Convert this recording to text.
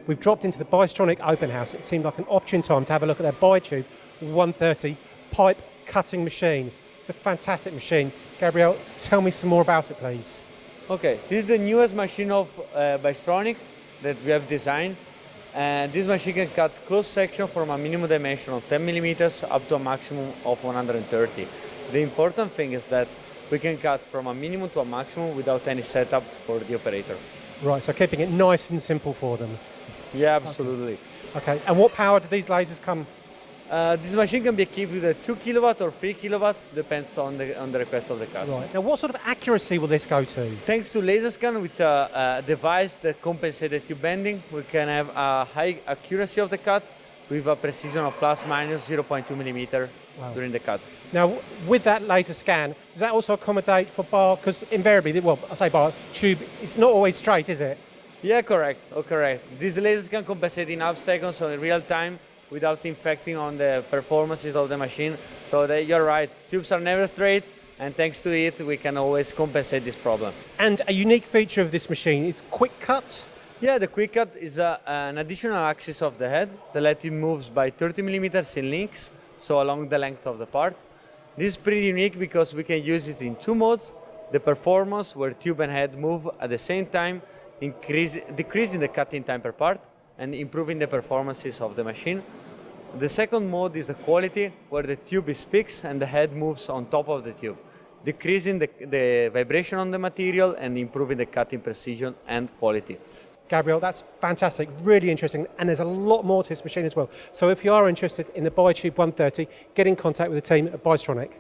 We've dropped into the Bystronic open house. It seemed like an opportune time to have a look at their ByTube 130 pipe cutting machine. It's a fantastic machine. Gabrielle, tell me some more about it, please. Okay, this is the newest machine of Bystronic that we have designed. And this machine can cut close section from a minimum dimension of 10 millimeters up to a maximum of 130. The important thing is that we can cut from a minimum to a maximum without any setup for the operator. Right, so keeping it nice and simple for them. Yeah, absolutely. Okay, and what power do these lasers come? This machine can be equipped with a 2 kilowatt or 3 kilowatt, depends on the request of the customer. Right, now what sort of accuracy will this go to? Thanks to laser scan, which is a device that compensates the tube bending, we can have a high accuracy of the cut with a precision of plus minus 0.2 millimeter during the cut. Now, with that laser scan, does that also accommodate for bar? Because invariably, well, I say bar, tube, it's not always straight, is it? Yeah, correct. Oh, correct. These lasers can compensate in half seconds or in real time without infecting on the performances of the machine. So you're right, tubes are never straight, and thanks to it, we can always compensate this problem. And a unique feature of this machine, it's quick cut. Yeah, the quick cut is an additional axis of the head. The lathe moves by 30 millimeters in links, so along the length of the part. This is pretty unique because we can use it in two modes. The performance, where tube and head move at the same time, decreasing the cutting time per part and improving the performances of the machine. The second mode is the quality, where the tube is fixed and the head moves on top of the tube, decreasing the vibration on the material and improving the cutting precision and quality. Gabrielle, that's fantastic, really interesting, and there's a lot more to this machine as well. So if you are interested in the ByTube 130, get in contact with the team at Bystronic.